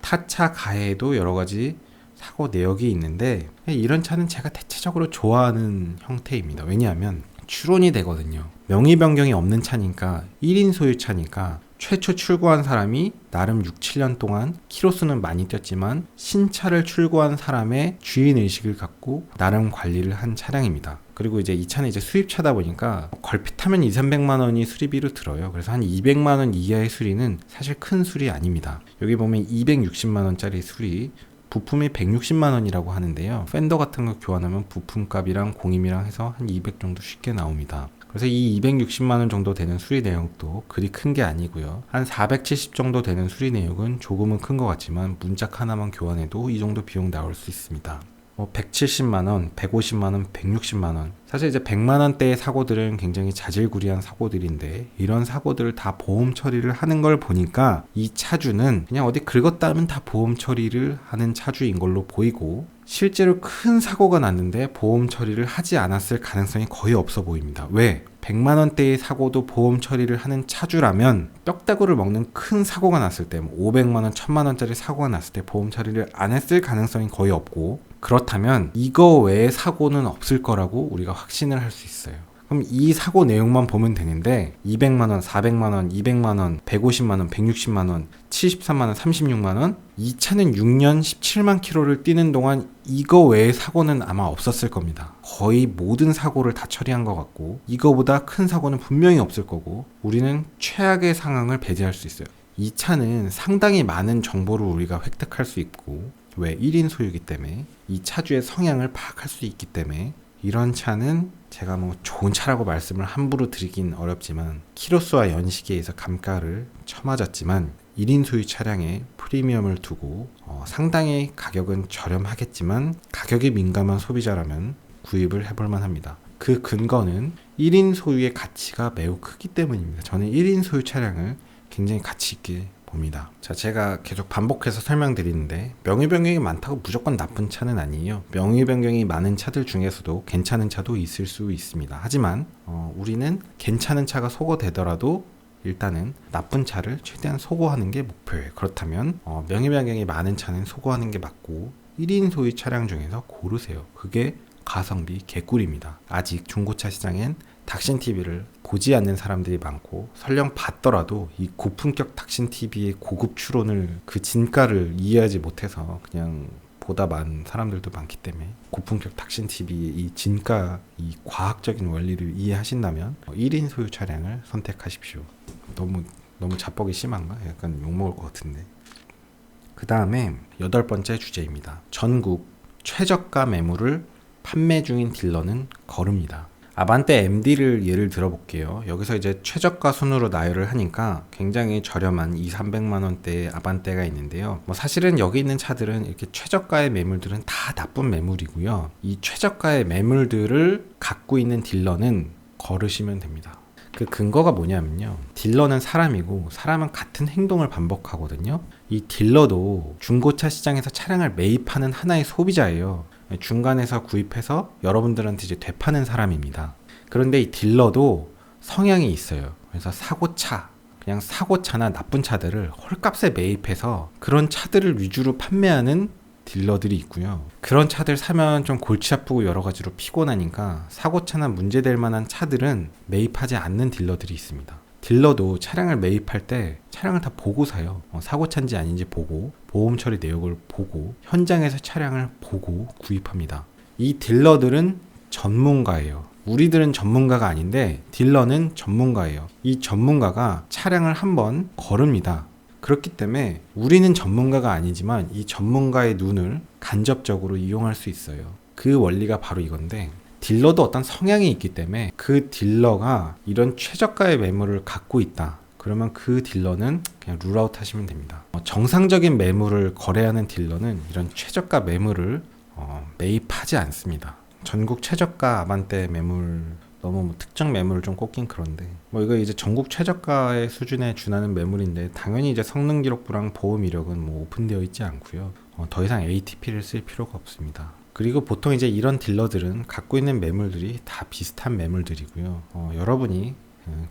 [SPEAKER 1] 타차 가해에도 여러 가지 사고 내역이 있는데 이런 차는 제가 대체적으로 좋아하는 형태입니다. 왜냐하면 추론이 되거든요. 명의 변경이 없는 차니까 1인 소유차니까 최초 출고한 사람이 나름 6, 7년 동안 키로수는 많이 뛰었지만 신차를 출고한 사람의 주인의식을 갖고 나름 관리를 한 차량입니다. 그리고 이제 이 차는 이제 수입차다 보니까 걸핏하면 2, 300만 원이 수리비로 들어요. 그래서 한 200만 원 이하의 수리는 사실 큰 수리 아닙니다. 여기 보면 260만 원짜리 수리, 부품이 160만 원이라고 하는데요. 팬더 같은 거 교환하면 부품값이랑 공임이랑 해서 한 200 정도 쉽게 나옵니다. 그래서 이 260만 원 정도 되는 수리 내역도 그리 큰 게 아니고요. 한 470 정도 되는 수리 내역은 조금은 큰 것 같지만 문짝 하나만 교환해도 이 정도 비용 나올 수 있습니다. 170만 원, 150만 원, 160만 원. 사실 이제 100만 원대의 사고들은 굉장히 자질구레한 사고들인데 이런 사고들을 다 보험 처리를 하는 걸 보니까 이 차주는 그냥 어디 긁었다 하면 다 보험 처리를 하는 차주인 걸로 보이고 실제로 큰 사고가 났는데 보험 처리를 하지 않았을 가능성이 거의 없어 보입니다. 왜? 100만 원대의 사고도 보험 처리를 하는 차주라면 뼈다구를 먹는 큰 사고가 났을 때 500만 원, 1000만 원짜리 사고가 났을 때 보험 처리를 안 했을 가능성이 거의 없고 그렇다면 이거 외에 사고는 없을 거라고 우리가 확신을 할 수 있어요. 그럼 이 사고 내용만 보면 되는데 200만 원, 400만 원, 200만 원, 150만 원, 160만 원, 73만 원, 36만 원 이 차는 6년 17만 킬로를 뛰는 동안 이거 외에 사고는 아마 없었을 겁니다. 거의 모든 사고를 다 처리한 것 같고 이거보다 큰 사고는 분명히 없을 거고 우리는 최악의 상황을 배제할 수 있어요. 이 차는 상당히 많은 정보를 우리가 획득할 수 있고 왜 1인 소유이기 때문에 이 차주의 성향을 파악할 수 있기 때문에 이런 차는 제가 뭐 좋은 차라고 말씀을 함부로 드리긴 어렵지만 키로수와 연식에 의해서 감가를 쳐맞았지만 1인 소유 차량에 프리미엄을 두고 상당히 가격은 저렴하겠지만 가격이 민감한 소비자라면 구입을 해볼만 합니다. 그 근거는 1인 소유의 가치가 매우 크기 때문입니다. 저는 1인 소유 차량을 굉장히 가치 있게 봅니다. 자, 제가 계속 반복해서 설명드리는데 명의 변경이 많다고 무조건 나쁜 차는 아니에요. 명의 변경이 많은 차들 중에서도 괜찮은 차도 있을 수 있습니다. 하지만 우리는 괜찮은 차가 소거되더라도 일단은 나쁜 차를 최대한 소거하는 게 목표예요. 그렇다면 명의 변경이 많은 차는 소거하는 게 맞고 1인 소유 차량 중에서 고르세요. 그게 가성비 개꿀입니다. 아직 중고차 시장엔 닥신 TV를 보지 않는 사람들이 많고 설령 봤더라도 이 고품격 닥신 TV의 고급 추론을 그 진가를 이해하지 못해서 그냥 보다 만 사람들도 많기 때문에 고품격 닥신 TV의 이 진가, 이 과학적인 원리를 이해하신다면 1인 소유 차량을 선택하십시오. 너무 자뻑이 심한가? 약간 욕먹을 것 같은데. 그 다음에 8번째 주제입니다. 전국 최저가 매물을 판매 중인 딜러는 거릅니다. 아반떼 MD를 예를 들어볼게요. 여기서 이제 최저가 순으로 나열을 하니까 굉장히 저렴한 200~300만 원대의 아반떼가 있는데요. 사실은 여기 있는 차들은 이렇게 최저가의 매물들은 다 나쁜 매물이고요. 이 최저가의 매물들을 갖고 있는 딜러는 거르시면 됩니다. 그 근거가 뭐냐면요. 딜러는 사람이고 사람은 같은 행동을 반복하거든요. 이 딜러도 중고차 시장에서 차량을 매입하는 하나의 소비자예요. 중간에서 구입해서 여러분들한테 이제 되파는 사람입니다. 그런데 이 딜러도 성향이 있어요. 그래서 사고차, 그냥 사고차나 나쁜 차들을 헐값에 매입해서 그런 차들을 위주로 판매하는 딜러들이 있고요. 그런 차들 사면 좀 골치 아프고 여러 가지로 피곤하니까 사고차나 문제될 만한 차들은 매입하지 않는 딜러들이 있습니다. 딜러도 차량을 매입할 때 차량을 다 보고 사요. 사고차인지 아닌지 보고 보험 처리 내역을 보고 현장에서 차량을 보고 구입합니다. 이 딜러들은 전문가예요. 우리들은 전문가가 아닌데 딜러는 전문가예요. 이 전문가가 차량을 한번 거릅니다. 그렇기 때문에 우리는 전문가가 아니지만 이 전문가의 눈을 간접적으로 이용할 수 있어요. 그 원리가 바로 이건데 딜러도 어떤 성향이 있기 때문에 그 딜러가 이런 최저가의 매물을 갖고 있다. 그러면 그 딜러는 그냥 룰아웃 하시면 됩니다. 정상적인 매물을 거래하는 딜러는 이런 최저가 매물을 매입하지 않습니다. 전국 최저가 아반떼 매물 너무 특정 매물을 좀 꼽긴 그런데 이거 이제 전국 최저가의 수준에 준하는 매물인데 당연히 이제 성능 기록부랑 보험 이력은 오픈되어 있지 않고요. 더 이상 ATP를 쓸 필요가 없습니다. 그리고 보통 이제 이런 딜러들은 갖고 있는 매물들이 다 비슷한 매물들이고요. 여러분이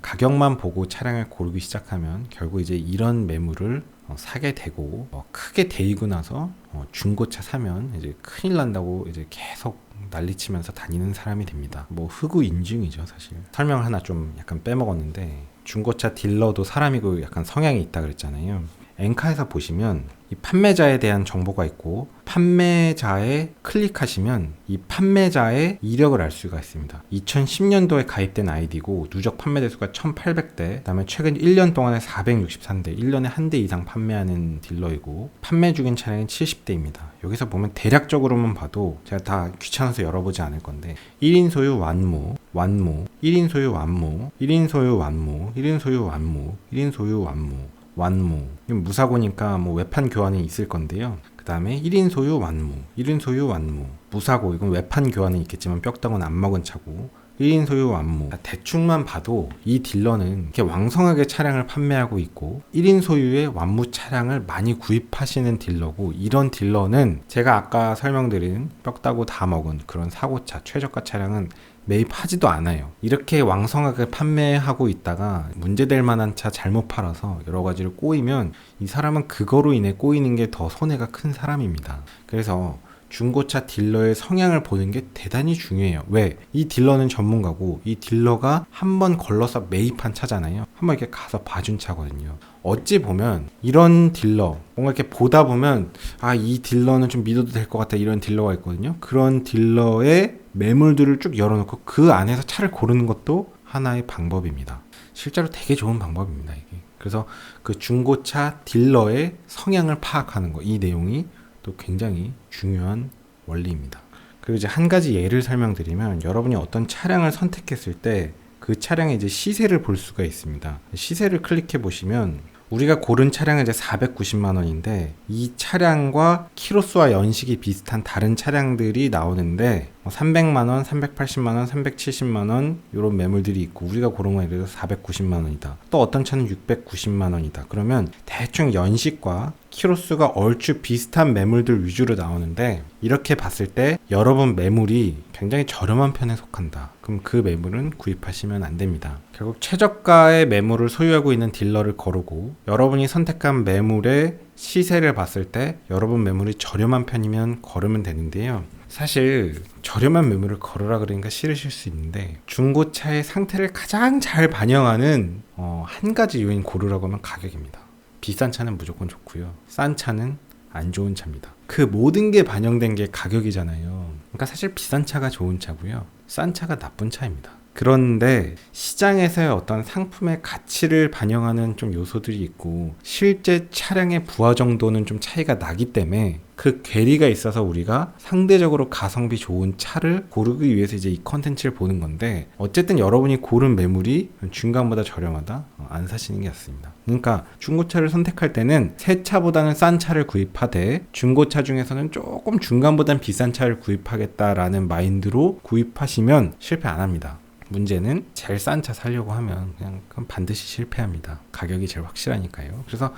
[SPEAKER 1] 가격만 보고 차량을 고르기 시작하면 결국 이제 이런 매물을 사게 되고 크게 데이고 나서 중고차 사면 이제 큰일 난다고 이제 계속 난리치면서 다니는 사람이 됩니다. 뭐 흑우 인증이죠 사실. 설명 하나 좀 약간 빼먹었는데 중고차 딜러도 사람이고 약간 성향이 있다 그랬잖아요. 엔카에서 보시면 이 판매자에 대한 정보가 있고 판매자에 클릭하시면 이 판매자의 이력을 알 수가 있습니다. 2010년도에 가입된 아이디고 누적 판매 대수가 1800대, 그다음에 최근 1년 동안에 463대, 1년에 한 대 이상 판매하는 딜러이고 판매 중인 차량은 70대입니다. 여기서 보면 대략적으로만 봐도 제가 다 귀찮아서 열어보지 않을 건데 1인 소유 완무, 1인 소유 완무, 1인 소유 완무, 1인 소유 완무, 1인 소유 완무, 무사고니까 뭐 외판 교환이 있을 건데요. 그 다음에 1인 소유 완무, 1인 소유 완무, 무사고, 이건 외판 교환은 있겠지만 뼈다귀는 안 먹은 차고 1인 소유 완무. 대충만 봐도 이 딜러는 이렇게 왕성하게 차량을 판매하고 있고 1인 소유의 완무 차량을 많이 구입하시는 딜러고, 이런 딜러는 제가 아까 설명드린 뼈다귀 다 먹은 그런 사고차, 최저가 차량은 매입하지도 않아요. 이렇게 왕성하게 판매하고 있다가 문제될 만한 차 잘못 팔아서 여러 가지를 꼬이면 이 사람은 그거로 인해 꼬이는 게 더 손해가 큰 사람입니다. 그래서 중고차 딜러의 성향을 보는 게 대단히 중요해요. 왜? 이 딜러는 전문가고 이 딜러가 한번 걸러서 매입한 차잖아요. 한번 이렇게 가서 봐준 차거든요. 어찌 보면 이런 딜러, 뭔가 이렇게 보다 보면 이 딜러는 좀 믿어도 될 것 같다, 이런 딜러가 있거든요. 그런 딜러의 매물들을 쭉 열어놓고 그 안에서 차를 고르는 것도 하나의 방법입니다. 실제로 되게 좋은 방법입니다, 이게. 그래서 그 중고차 딜러의 성향을 파악하는 거, 이 내용이 또 굉장히 중요한 원리입니다. 그리고 이제 한 가지 예를 설명드리면, 여러분이 어떤 차량을 선택했을 때 그 차량의 이제 시세를 볼 수가 있습니다. 시세를 클릭해 보시면 우리가 고른 차량은 이제 490만 원인데 이 차량과 키로수와 연식이 비슷한 다른 차량들이 나오는데 300만 원, 380만 원, 370만 원 이런 매물들이 있고, 우리가 고른 건 예를 들어서 490만 원이다. 또 어떤 차는 690만 원이다. 그러면 대충 연식과 키로수가 얼추 비슷한 매물들 위주로 나오는데, 이렇게 봤을 때 여러분 매물이 굉장히 저렴한 편에 속한다. 그럼 그 매물은 구입하시면 안 됩니다. 결국 최저가의 매물을 소유하고 있는 딜러를 거르고 여러분이 선택한 매물의 시세를 봤을 때 여러분 매물이 저렴한 편이면 거르면 되는데요. 사실 저렴한 매물을 걸으라 그러니까 싫으실 수 있는데, 중고차의 상태를 가장 잘 반영하는 한 가지 요인 고르라고 하면 가격입니다. 비싼 차는 무조건 좋고요, 싼 차는 안 좋은 차입니다. 그 모든 게 반영된 게 가격이잖아요. 그러니까 사실 비싼 차가 좋은 차고요, 싼 차가 나쁜 차입니다. 그런데 시장에서의 어떤 상품의 가치를 반영하는 좀 요소들이 있고 실제 차량의 부하 정도는 좀 차이가 나기 때문에 그 괴리가 있어서 우리가 상대적으로 가성비 좋은 차를 고르기 위해서 이제 이 컨텐츠를 보는 건데, 어쨌든 여러분이 고른 매물이 중간보다 저렴하다? 안 사시는 게 낫습니다. 그러니까 중고차를 선택할 때는 새 차보다는 싼 차를 구입하되 중고차 중에서는 조금 중간보다는 비싼 차를 구입하겠다라는 마인드로 구입하시면 실패 안 합니다. 문제는 제일 싼 차 사려고 하면 그냥 반드시 실패합니다. 가격이 제일 확실하니까요. 그래서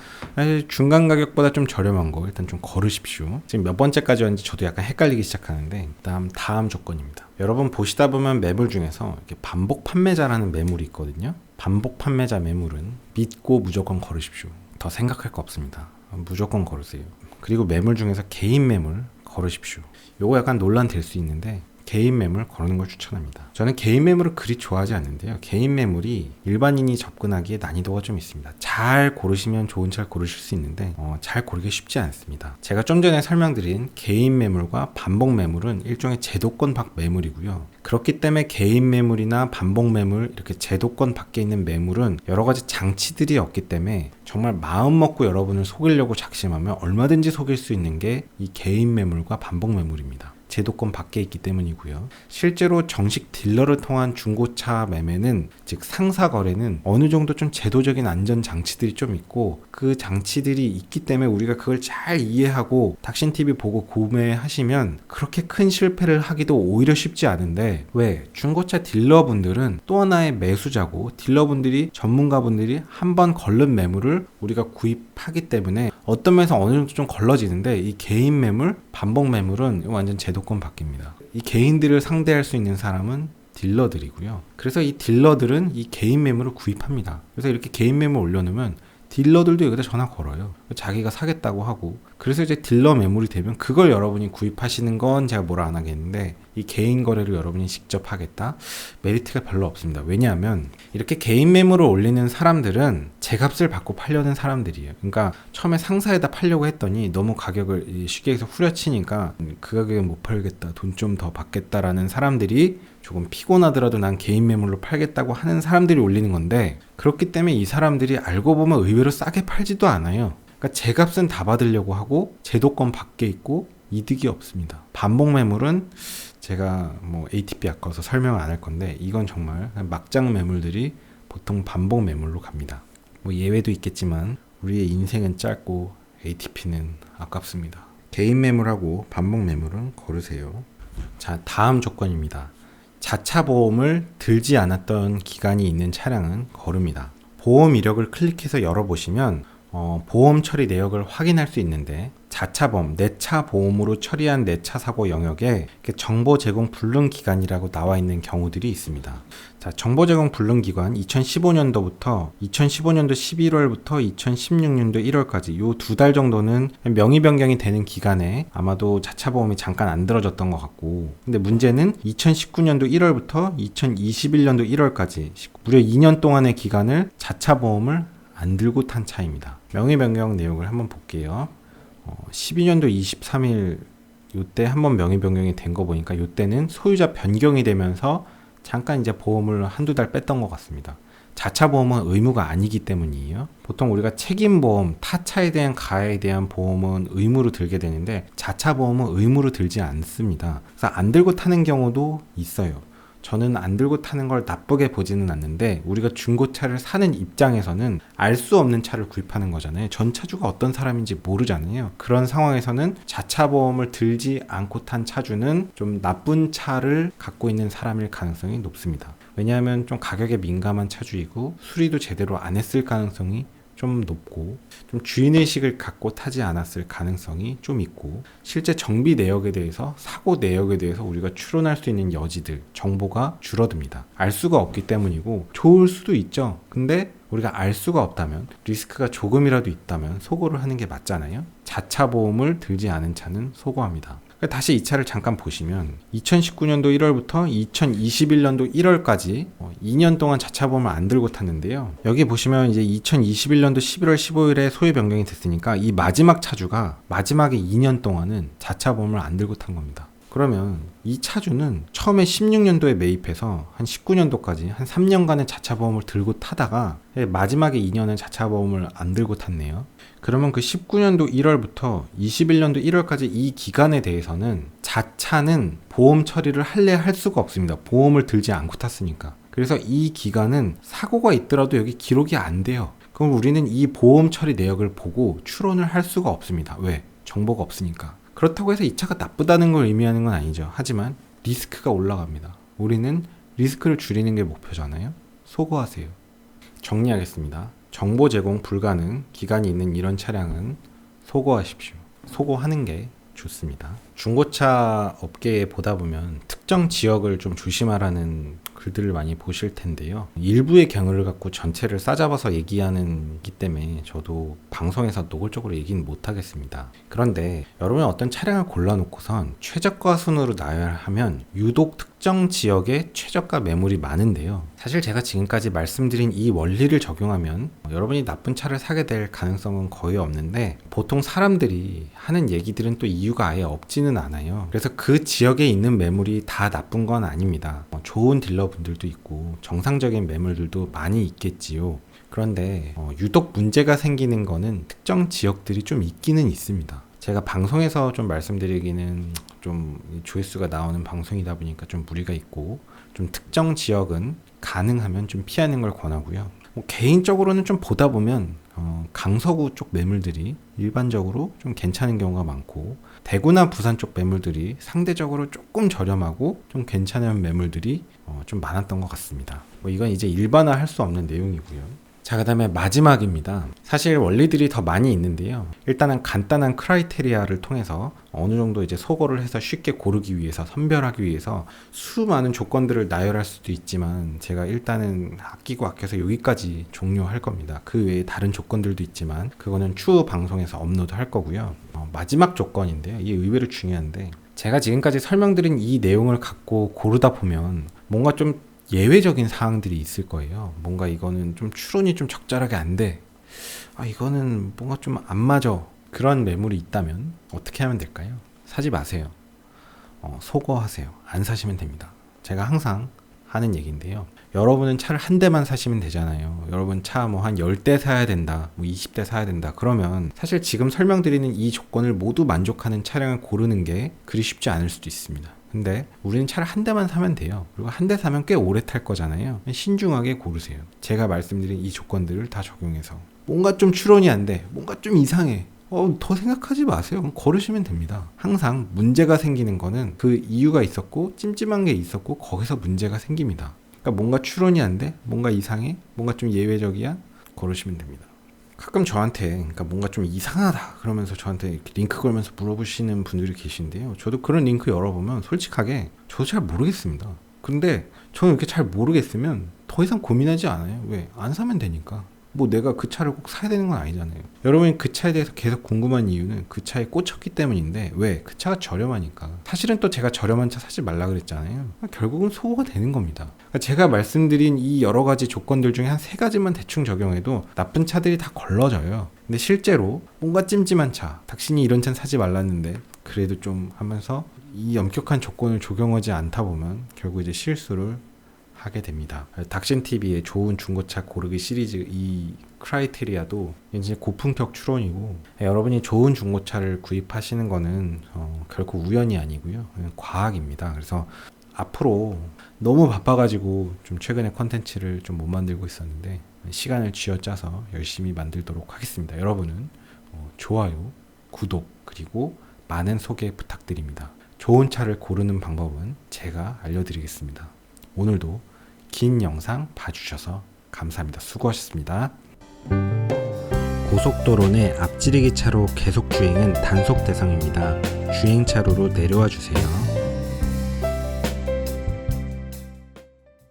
[SPEAKER 1] 중간 가격보다 좀 저렴한 거 일단 좀 걸으십시오. 지금 몇 번째까지 왔는지 저도 약간 헷갈리기 시작하는데, 다음 조건입니다. 여러분 보시다 보면 매물 중에서 이렇게 반복 판매자라는 매물이 있거든요. 반복 판매자 매물은 믿고 무조건 걸으십시오. 더 생각할 거 없습니다. 무조건 걸으세요. 그리고 매물 중에서 개인 매물 걸으십시오. 요거 약간 논란 될 수 있는데 개인 매물 거는 걸 추천합니다. 저는 개인 매물을 그리 좋아하지 않는데요. 개인 매물이 일반인이 접근하기에 난이도가 좀 있습니다. 잘 고르시면 좋은 차를 고르실 수 있는데 잘 고르기 쉽지 않습니다. 제가 좀 전에 설명드린 개인 매물과 반복 매물은 일종의 제도권 밖 매물이고요. 그렇기 때문에 개인 매물이나 반복 매물, 이렇게 제도권 밖에 있는 매물은 여러 가지 장치들이 없기 때문에 정말 마음 먹고 여러분을 속이려고 작심하면 얼마든지 속일 수 있는 게 이 개인 매물과 반복 매물입니다. 제도권 밖에 있기 때문이고요. 실제로 정식 딜러를 통한 중고차 매매는, 즉 상사 거래는 어느 정도 좀 제도적인 안전 장치들이 좀 있고, 그 장치들이 있기 때문에 우리가 그걸 잘 이해하고 닥신TV 보고 구매하시면 그렇게 큰 실패를 하기도 오히려 쉽지 않은데, 왜? 중고차 딜러분들은 또 하나의 매수자고, 딜러분들이 전문가분들이 한번 걸른 매물을 우리가 구입하기 때문에 어떤 면에서 어느 정도 좀 걸러지는데, 이 개인 매물, 반복 매물은 완전 제도권 밖입니다. 이 개인들을 상대할 수 있는 사람은 딜러들이고요. 그래서 이 딜러들은 이 개인 매물을 구입합니다. 그래서 이렇게 개인 매물 올려놓으면 딜러들도 여기다 전화 걸어요. 자기가 사겠다고 하고. 그래서 이제 딜러 매물이 되면 그걸 여러분이 구입하시는 건 제가 뭐라 안 하겠는데, 이 개인 거래를 여러분이 직접 하겠다? 메리트가 별로 없습니다. 왜냐하면 이렇게 개인 매물을 올리는 사람들은 제값을 받고 팔려는 사람들이에요. 그러니까 처음에 상사에다 팔려고 했더니 너무 가격을 시계에서 후려치니까 그 가격에 못 팔겠다, 돈 좀 더 받겠다라는 사람들이 조금 피곤하더라도 난 개인 매물로 팔겠다고 하는 사람들이 올리는 건데, 그렇기 때문에 이 사람들이 알고 보면 의외로 싸게 팔지도 않아요. 그러니까 제값은 다 받으려고 하고 제도권 밖에 있고 이득이 없습니다. 반복 매물은 제가 뭐 ATP 아까워서 설명을 안 할 건데, 이건 정말 막장 매물들이 보통 반복 매물로 갑니다. 뭐 예외도 있겠지만 우리의 인생은 짧고 ATP는 아깝습니다. 개인 매물하고 반복 매물은 거르세요. 자, 다음 조건입니다. 자차 보험을 들지 않았던 기간이 있는 차량은 거릅니다. 보험 이력을 클릭해서 열어보시면 보험 처리 내역을 확인할 수 있는데, 자차 보험, 내차 보험으로 처리한 내차 사고 영역에 정보 제공 불능 기간이라고 나와 있는 경우들이 있습니다. 자, 정보 제공 불능 기간 2015년도부터 2015년도 11월부터 2016년도 1월까지 요 2달 정도는 명의 변경이 되는 기간에 아마도 자차 보험이 잠깐 안 들어졌던 것 같고, 근데 문제는 2019년도 1월부터 2021년도 1월까지 무려 2년 동안의 기간을 자차 보험을 안 들고 탄 차입니다. 명의 변경 내용을 한번 볼게요. 12년도 23일 요때 한번 명의 변경이 된 거 보니까 요때는 소유자 변경이 되면서 잠깐 이제 보험을 한두 달 뺐던 것 같습니다. 자차 보험은 의무가 아니기 때문이에요. 보통 우리가 책임보험, 타차에 대한 가해에 대한 보험은 의무로 들게 되는데, 자차 보험은 의무로 들지 않습니다. 그래서 안 들고 타는 경우도 있어요. 저는 안 들고 타는 걸 나쁘게 보지는 않는데, 우리가 중고차를 사는 입장에서는 알 수 없는 차를 구입하는 거잖아요. 전 차주가 어떤 사람인지 모르잖아요. 그런 상황에서는 자차 보험을 들지 않고 탄 차주는 좀 나쁜 차를 갖고 있는 사람일 가능성이 높습니다. 왜냐하면 좀 가격에 민감한 차주이고 수리도 제대로 안 했을 가능성이 좀 높고, 좀 주인의식을 갖고 타지 않았을 가능성이 좀 있고, 실제 정비 내역에 대해서, 사고 내역에 대해서 우리가 추론할 수 있는 여지들, 정보가 줄어듭니다. 알 수가 없기 때문이고, 좋을 수도 있죠. 근데 우리가 알 수가 없다면, 리스크가 조금이라도 있다면 소고를 하는 게 맞잖아요. 자차 보험을 들지 않은 차는 소고합니다. 다시 이 차를 잠깐 보시면 2019년도 1월부터 2021년도 1월까지 2년 동안 자차 보험을 안 들고 탔는데요. 여기 보시면 이제 2021년도 11월 15일에 소유 변경이 됐으니까 이 마지막 차주가 마지막에 2년 동안은 자차 보험을 안 들고 탄 겁니다. 그러면 이 차주는 처음에 16년도에 매입해서 한 19년도까지 한 3년간의 자차 보험을 들고 타다가 마지막에 2년은 자차 보험을 안 들고 탔네요. 그러면 그 19년도 1월부터 21년도 1월까지 이 기간에 대해서는 자차는 보험 처리를 할래 할 수가 없습니다. 보험을 들지 않고 탔으니까. 그래서 이 기간은 사고가 있더라도 여기 기록이 안 돼요. 그럼 우리는 이 보험 처리 내역을 보고 추론을 할 수가 없습니다. 왜? 정보가 없으니까. 그렇다고 해서 이 차가 나쁘다는 걸 의미하는 건 아니죠. 하지만 리스크가 올라갑니다. 우리는 리스크를 줄이는 게 목표잖아요. 소거하세요. 정리하겠습니다. 정보 제공 불가능 기간이 있는 이런 차량은 소거하십시오. 소거하는 게 좋습니다. 중고차 업계에 보다 보면 특정 지역을 좀 조심하라는 글들을 많이 보실 텐데요. 일부의 경우를 갖고 전체를 싸잡아서 얘기하기 때문에 저도 방송에서 노골적으로 얘기는 못하겠습니다. 그런데 여러분이 어떤 차량을 골라놓고선 최저가 순으로 나열을 하면 유독 특정 지역에 최저가 매물이 많은데요. 사실 제가 지금까지 말씀드린 이 원리를 적용하면 여러분이 나쁜 차를 사게 될 가능성은 거의 없는데, 보통 사람들이 하는 얘기들은 또 이유가 아예 없지는 않아요. 그래서 그 지역에 있는 매물이 다 나쁜 건 아닙니다. 좋은 딜러분들도 있고 정상적인 매물들도 많이 있겠지요. 그런데 유독 문제가 생기는 거는 특정 지역들이 좀 있기는 있습니다. 제가 방송에서 좀 말씀드리기는 좀 조회수가 나오는 방송이다 보니까 좀 무리가 있고, 좀 특정 지역은 가능하면 좀 피하는 걸 권하고요. 개인적으로는 좀 보다 보면 강서구 쪽 매물들이 일반적으로 좀 괜찮은 경우가 많고, 대구나 부산 쪽 매물들이 상대적으로 조금 저렴하고 좀 괜찮은 매물들이 좀 많았던 것 같습니다. 이건 이제 일반화할 수 없는 내용이고요. 자, 그 다음에 마지막입니다. 사실 원리들이 더 많이 있는데요. 일단은 간단한 크라이테리아를 통해서 어느 정도 이제 소거를 해서 쉽게 고르기 위해서, 선별하기 위해서 수많은 조건들을 나열할 수도 있지만 제가 일단은 아끼고 아껴서 여기까지 종료할 겁니다. 그 외에 다른 조건들도 있지만 그거는 추후 방송에서 업로드 할 거고요. 마지막 조건인데요. 이게 의외로 중요한데, 제가 지금까지 설명드린 이 내용을 갖고 고르다 보면 뭔가 좀 예외적인 사항들이 있을 거예요. 뭔가 이거는 좀 추론이 좀 적절하게 안 돼. 이거는 뭔가 좀 안 맞아. 그런 매물이 있다면 어떻게 하면 될까요? 사지 마세요. 소거하세요. 안 사시면 됩니다. 제가 항상 하는 얘기인데요. 여러분은 차를 한 대만 사시면 되잖아요. 여러분 차 뭐 한 10대 사야 된다, 뭐 20대 사야 된다. 그러면 사실 지금 설명드리는 이 조건을 모두 만족하는 차량을 고르는 게 그리 쉽지 않을 수도 있습니다. 근데 우리는 차를 한 대만 사면 돼요. 그리고 한 대 사면 꽤 오래 탈 거잖아요. 신중하게 고르세요. 제가 말씀드린 이 조건들을 다 적용해서. 뭔가 좀 추론이 안 돼, 뭔가 좀 이상해, 더 생각하지 마세요. 그럼 걸으시면 됩니다. 항상 문제가 생기는 거는 그 이유가 있었고 찜찜한 게 있었고 거기서 문제가 생깁니다. 그러니까 뭔가 추론이 안 돼, 뭔가 이상해, 뭔가 좀 예외적이야, 걸으시면 됩니다. 가끔 저한테 그러니까 뭔가 좀 이상하다 그러면서 저한테 이렇게 링크 걸면서 물어보시는 분들이 계신데요. 저도 그런 링크 열어보면 솔직하게 저도 잘 모르겠습니다. 근데 저는 이렇게 잘 모르겠으면 더 이상 고민하지 않아요. 왜? 안 사면 되니까. 뭐 내가 그 차를 꼭 사야 되는 건 아니잖아요. 여러분이 그 차에 대해서 계속 궁금한 이유는 그 차에 꽂혔기 때문인데, 왜? 그 차가 저렴하니까. 사실은 또 제가 저렴한 차 사지 말라 그랬잖아요. 결국은 소거가 되는 겁니다. 그러니까 제가 말씀드린 이 여러 가지 조건들 중에 한 3가지만 대충 적용해도 나쁜 차들이 다 걸러져요. 근데 실제로 뭔가 찜찜한 차, 당신이 이런 차는 사지 말랐는데 그래도 좀 하면서 이 엄격한 조건을 적용하지 않다 보면 결국 이제 실수를 하게 됩니다. 닥신TV의 좋은 중고차 고르기 시리즈 이 크라이테리아도 이제 고품격 추론이고, 여러분이 좋은 중고차를 구입하시는 거는 결코 우연이 아니고요. 과학입니다. 그래서 앞으로 너무 바빠가지고 좀 최근에 컨텐츠를 좀 못 만들고 있었는데 시간을 쥐어짜서 열심히 만들도록 하겠습니다. 여러분은 좋아요, 구독, 그리고 많은 소개 부탁드립니다. 좋은 차를 고르는 방법은 제가 알려드리겠습니다. 오늘도 긴 영상 봐주셔서 감사합니다. 수고하셨습니다. 고속도로 내 앞지르기 차로 계속 주행은 단속 대상입니다. 주행차로로 내려와 주세요.